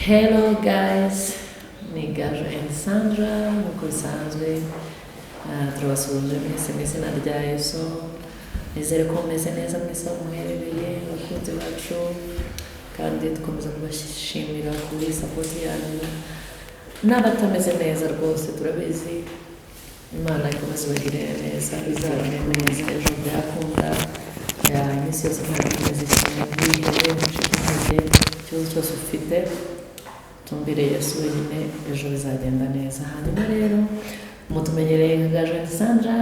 Hello guys, ni Gaju and Sandra, nk'uko bisanzwe turabasuhuje mwese mu izina rya Yesu. Nizere ko mumeze neza mwese aho muherereye abakunzi bacu, kandi dukomeza kubashimira kuri support yanyu. N'abatameze neza rwose turabizi, Imana ikomeze bagire neza, bizabane neza, ejo byakunda. Iminsi yose ntabwo imeze kimwe, bihebe mushikirize ikibazo cyose ufite, tumbire Yesu wenyine, ejo bizagenda neza. Hanyuma rero mutumenyereye nka Gaju and Sandra,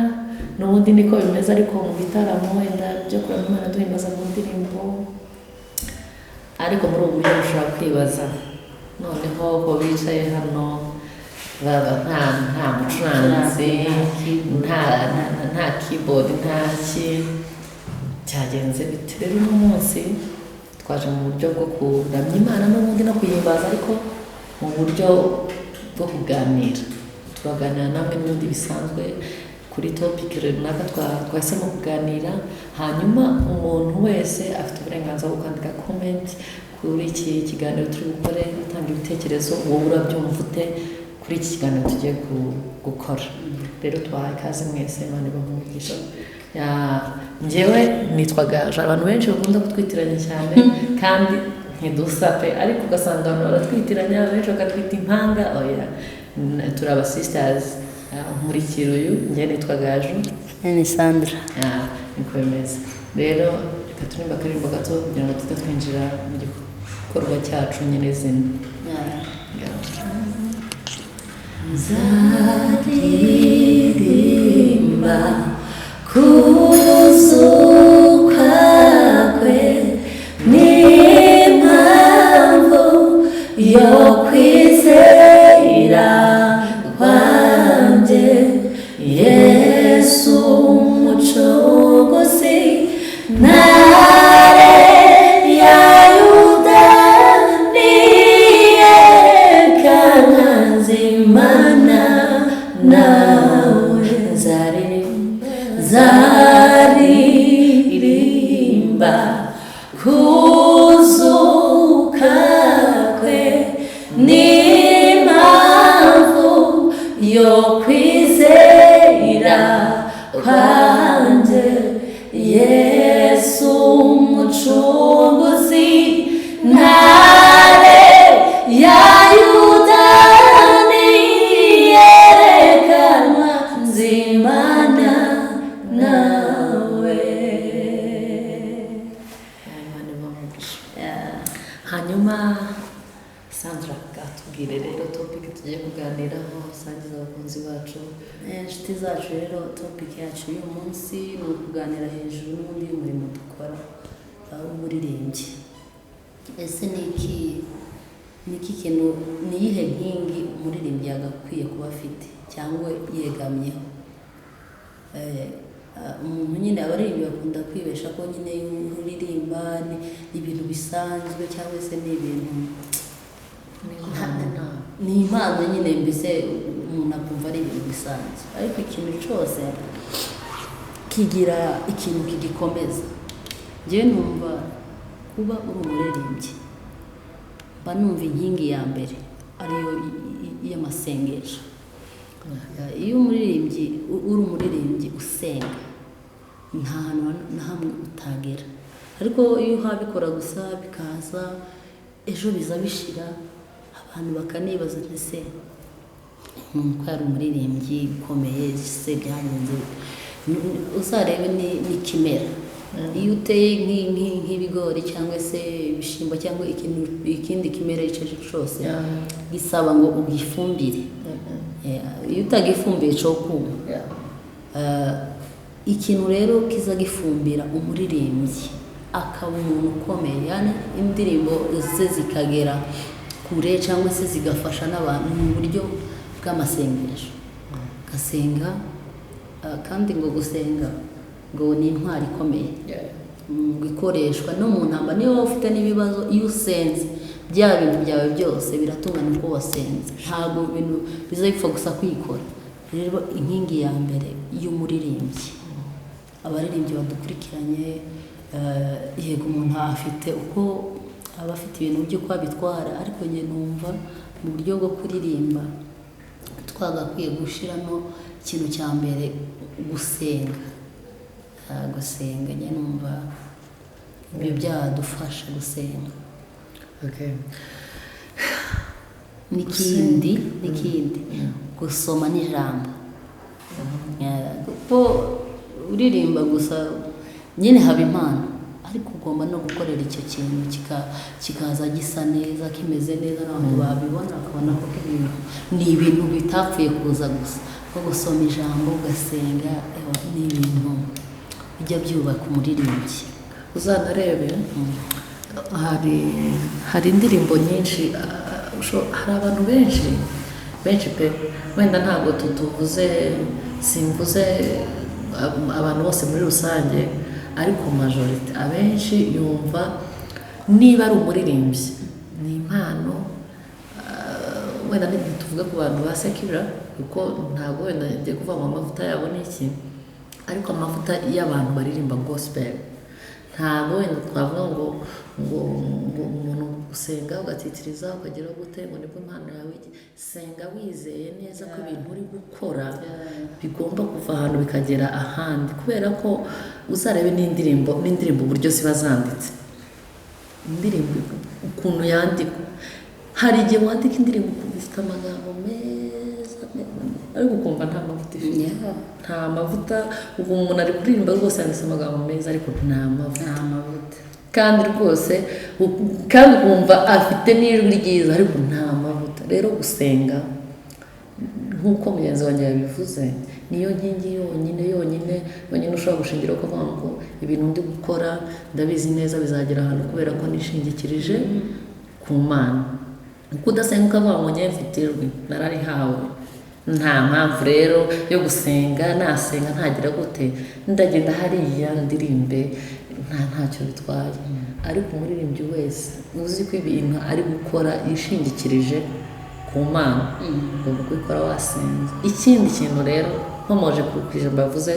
n'ubundi niko bimeze, ariko mu bitaramo wenda byo kuramya Imana duhimbaza mu ndirimbo, ariko muri ubu buryo ushobora kwibaza noneho ko bicaye hano baba nta mucuranzi, nta keyboard, nta cyagenze bite. Rero uno munsi twaje mu buryo bwo kuramya Imana n'ubundi no kuyimbaza, ariko mu buryo bwo kuganira. Turaganira namwe n'ubundi bisanzwe kuri topic runaka twahisemo kuganira, hanyuma umuntu wese afite uburenganzira bwo kwandika comment kuri iki kiganiro turi gukore, atanga ibitekerezo wowe urabyumva ute kuri iki kiganiro tugiye gukora. Rero twahaye ikaze mwese, Imana ibahe. Njyewe nitwa Gaju, abantu benshi bakunda kutwitiranya cyane kandi ntidusa pe, ariko ugasanga abantu baratwitiranya, benshi bakatwita impanga. Oya, turi aba sisters. Nkurikira uyu, njye nitwa Gaju, ni Sandra. niko bimeze. Rero reka turirimba akaririmbo gato kugira ngo tujye twinjira mu gikorwa cyacu nyine zina. Nzaririmba kuzuka kwe, n'impamvu yo kwizera kwanjye, Yesu umucunguzi, ntare ya Yuda, niyerekana nzimana nawe. Nzaririmba kuzuka kwe, n'impamvu yo kwizera kwanjye, Yesu umucunguzi, ntare ya Yuda, niyerekana nzimana nawe. Imana ibamugisha. Hanyuma Sandra, katubwire rero topic tugiye kuganiraho, sangiza abakunzi bacu. Inshuti zacu, rero topic yacu y'uyu munsi ni ukuganira hejuru n'ubundi y'umurimo dukora w'umuririmbyi. Ese ni iki kintu, ni iyihe nkingi umuririmbyi yagakwiye kuba afite cyangwa yegamyeho? Umuntu nyine, abaririmbyi bakunda kwibesha ko nyine uririmba ni ibintu bisanzwe, cyangwa se ni ibintu ni impano nyine, mbese umuntu akumva ari ibintu bisanzwe, ariko ikintu cyose kigira ikintu kigikomeza. Njyewe numva kuba uri umuririmbyi, mba numva inkingi ya mbere ariyo y'amasengesho. Iyo uri umuririmbyi usenga, nta hantu na hamwe utagera. Ariko iyo uhabikora gusa bikaza, ejo biza bishira, abantu bakanibaza ese umuntu ko yari umuririmbyi ukomeye, se byagenze? Uzarebe n'ikimera, iyo uteye nk'ibigori cyangwa se ibishyimbo cyangwa ikindi kimera icyo ari cyo cyose, gisaba ngo ugifumbire. Iyo utagifumbiye cyo kuma. Ikintu rero kiza gifumbira umuririmbyi akaba umuntu ukomeye, yani indirimbo ze zikagera kure cyangwa se zigafasha n'abantu mu buryo bw'amasengesho. Gasenga, kandi ngo gusenga ngo ni intwari ikomeye, ikoreshwa no mu ntambara. Niba ufite n'ibibazo, iyo usenze bya bintu byawe byose biratungana uko wasenze, ntabwo ibintu biza bipfa gusa kwikora. Rero inkingi ya mbere y'umuririmbyi, abaririmbyi badukurikiranye, yego umuntu afite uko abafite ibintu by'uko babitwara, ariko njye numva mu buryo bwo kuririmba twagakwiye gushyiramo ikintu cya mbere, gusenga. Gusenga njye numva ibyo byadufasha gusenga. N'ikindi gusoma n'ijambo, kuko uririmba gusa nyine haba impano, ariko ugomba no gukorera icyo kintu kikaza gisa neza, kimeze neza, n'abantu babibona bakabona ko ni ibintu bitapfuye kuza gusa. Nko gusoma ijambo ugasenga, ni ibintu bijya byubaka umuririmbyi. Uzanarebe hari indirimbo nyinshi, hari abantu benshi pe, wenda ntabwo simvuze abantu bose muri rusange, ariko majority abenshi yumva niba ari umuririmbyi ni impano. Wenda ntituvuga ku bantu ba sekira, kuko ntabwo wenda ngiye kuvuga ngo amavuta yabo ni iki, ariko amavuta y'abantu baririmba gospel. Ntabwo wenda twavuga ngo umuntu usenga ugatitiriza ukagira gute ngo nibwo impano yawe. Senga wizeye neza ko ibintu uri gukora bigomba kuva ahantu bikagera ahandi, kubera ko uzarebe n'indirimbo uburyo ziba zanditse. Indirimbo ukuntu yandikwa, hari igihe wandika indirimbo ifite amagambo meza, ariko ukumva nta mavuta ifite. Nta mavuta, ubwo umuntu ari kuririmba rwose yanditse amagambo meza, ariko nta mavuta. Kandi rwose ukumva afite n'ijwi ryiza, ariko nta mavuta. Rero gusenga nk'uko mugenzi wanjye yabivuze, niyo nkingi yonyine ushobora gushingiraho ukavuga ngo ibintu ndi gukora ndabizi neza bizagera ahantu, kubera ko nishingikirije ku Mana. Uko udasenga ukavuga ngo njye mfite ijwi nararihawe, nta mpamvu rero yo gusenga. Nasenga ntagira gute, ndagenda hariya ndirimbe, ntacyo bitwaye. Ariko umuririmbyi wese uzi ko ibintu ari gukora yishingikirije ku Mana, ugomba kubikora wasenze. Ikindi kintu rero nkomoje ku ijambo bavuze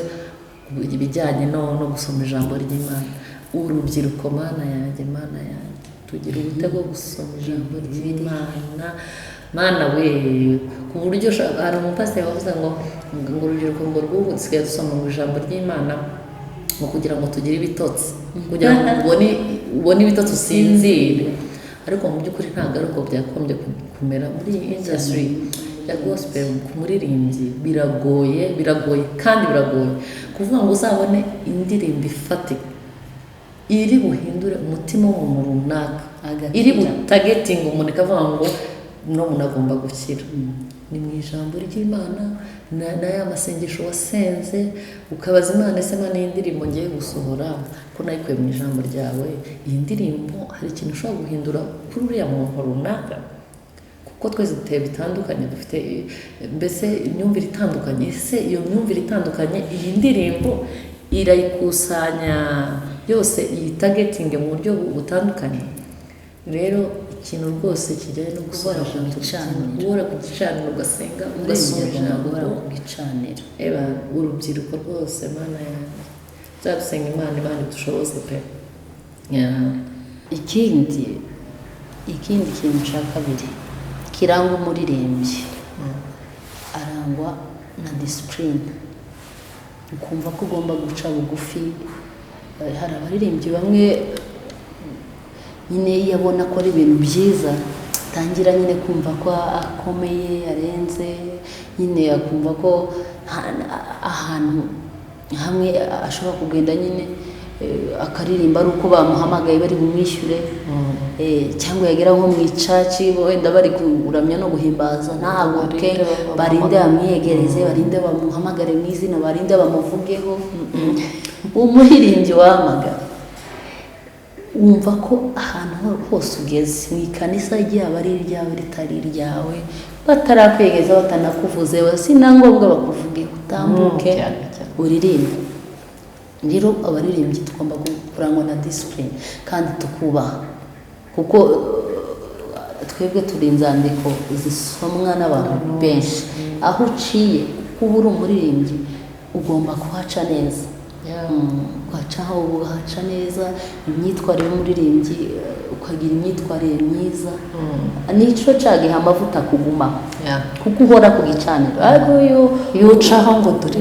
ibijyanye no gusoma ijambo ry'Imana, urubyiruko Mana yanjye tugira ubutego bwo gusoma ijambo ry'Imana. Mana we, ku buryo hari umupasiteri wavuze ngo urubyiruko ngo rw'ubu dusigaye dusoma mu ijambo ry'Imana ngo kugira ngo tugire ibitotsi, kugira ngo ubone ibitotsi usinzire. Ariko mu by'ukuri ntabwo ari uko byakombye kumera muri iyi industry ya gospel. Ku muririmbyi biragoye kandi biragoye kuvuga ngo uzabone indirimbo ifatika iri buhindure umutima w'umuntu runaka, iri butagetinga umuntu ikavuga ngo umuntu agomba gukira. Ni mu ijambo ry'Imana, na ya masengesho wasenze ukabaza Imana, ese Mana iyi ndirimbo ngiye gusohora ko nayikuye mu ijambo ryawe, iyi ndirimbo hari ikintu ushobora guhindura kuri uriya muntu runaka? Kuko twese duteye bitandukanye, dufite mbese imyumvire itandukanye. Ese iyo myumvire itandukanye iyi ndirimbo irayikusanya yose, iyi targeting mu buryo butandukanye? Rero ikintu rwose kijyanye no guhora ku gicaniro ugasenga ugasoma ijambo, urubyiruko rwose Mana yanjye tuzadusenga Imana idushoboze pe. Ikindi kintu cya kabiri kiranga umuririmbyi, arangwa na discipline. Ukumva ko ugomba guca bugufi. Hari abaririmbyi bamwe nyine iyo abona ko ari ibintu byiza, tangira nyine kumva ko akomeye, arenze, nyine akumva ko ahantu hamwe ashobora kugenda nyine akaririmba ari uko bamuhamagaye bari bumwishyure, cyangwa yagera nko mu icaci wenda bari kuramya no guhimbaza, ntahaguruke barinde bamwiyegereze, barinde bamuhamagare mu izina, barinde bamuvugeho. Umuririmbyi wahamagara wumva ko ahantu hose ugeze mu ikanisa ryaba ari iryawe ritari iryawe, batarakwegeza batanakuvuze, si na ngombwa bakuvuge, utambuke uririmbe. Rero abaririmbyi tugomba kurangwa na discipline kandi tukubaha, kuko twebwe turi inzandiko zisomwa n'abantu benshi. Aho uciye kuba uri umuririmbyi ugomba kuhaca neza, ugacaho ugaca neza imyitwarire y'umuririmbyi ukagira imyitwarire myiza nico cagiha amavuta kuguma kuko uhora ku gicaniro ariko yo ucaho ngo dore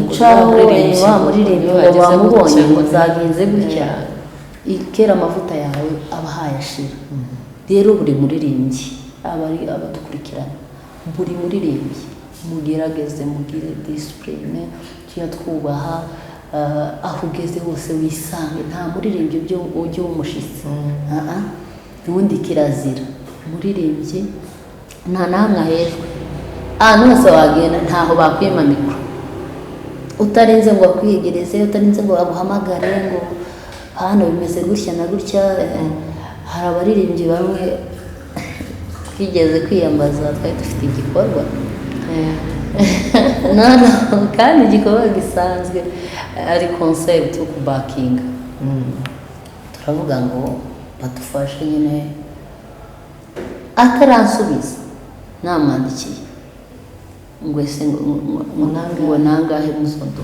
muririmbyi wamubonye ngo zagenze gutya ikera amavuta yawe aba hayashira rero buri muririmbyi abadukurikirana buri muririmbyi mugerageze mugire discipline cyo twubaha aho ugeze hose wisange nta muririmbyi ujye w'umushitsi ubundi kirazira muririmbyi nta namwe ahejwe nose wagenda ntaho bakwima mikoro utarinze ngo akwiyegereze utarinze ngo baguhamagare ngo hano bimeze gutya na gutya hari abaririmbyi bamwe twigeze kwiyambaza twari dufite igikorwa kandi igikorwa gisanzwe ari concept yo kubakinga turavuga ngo badufashe nyine ataransubiza namwandikiye ngo ese ngo nangahe muzondo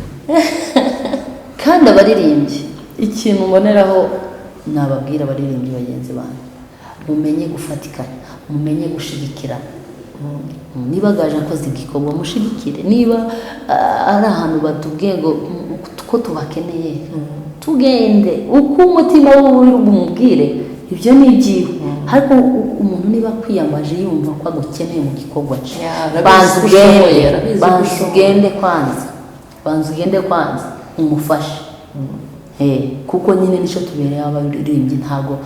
kandi abaririmbyi ikintu mboneraho nababwira abaririmbyi bagenzi banjye mumenye gufatikanya mumenye gushigikirana niba gaje akoze igikorwa mushigikire niba ari ahantu batubwiye ngo ko tubakeneye tugende uko umutima w'uri bumubwire ibyo ni ibyiwe ariko umuntu niba kwiyamaje yumva ko agukeneye mu gikorwa cye banza ugende kwanza umufashe kuko nyine nicyo tubereye abaririmbyi ntabwo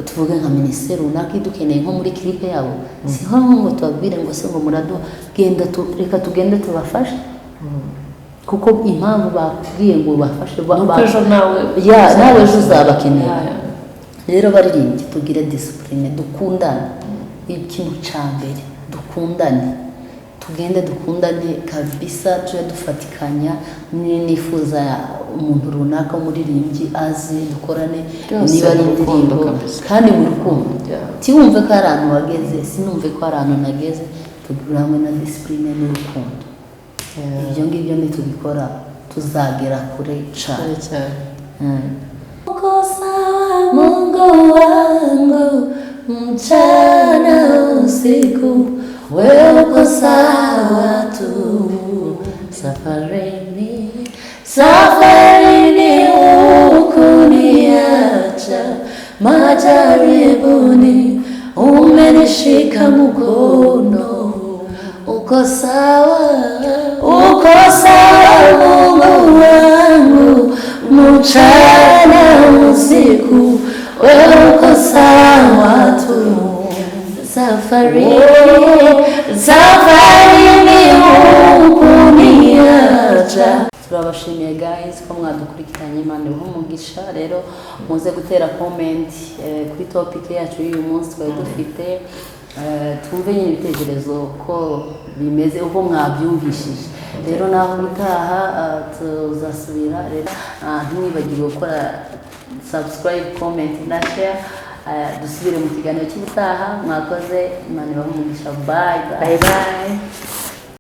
tuvuge nka minisiteri runaka idukeneye nko muri clip yabo siho ngo tubabwire ngo se ngo muraduha genda reka tugende tubafashe kuko impamvu bakubwiye ngo bafashe nawe ejo uzabakeneye rero baririmbye tugire discipline dukundane ikintu cya mbere dukundane tugende dukundane kabisa tujye dufatikanya nifuza umuntu runaka umuririmbyi azi dukorane niba ari indirimbo kandi mu rukundo tiwumve ko ari ahantu wageze sinumve ko ari ahantu nageze tuguranywe na discipline n'urukundo ibyo ngibyo nitubikora tuzagera kure cyane uko sawa Mungu wangu mchana usiku wewe uko sawa tu safarini hukuniacha majaribuni umenishika mkono uko sawa Mungu wangu mchana usiku wewe uko sawa tu safarini hukuniacha. Turabashimiye guys ko mwadukurikiranye Imana umugisha rero muze gutera comment kuri topic yacu y'uyu munsi twari dufite twumve nyine ibitekerezo ko bimeze uko mwabyumvishije rero naho utaha tuzasubira rero ntimwibagirwe gukora subscribe comment na share dusubire mu kiganiro cy'ubutaha mwakoze Imana umugisha bye.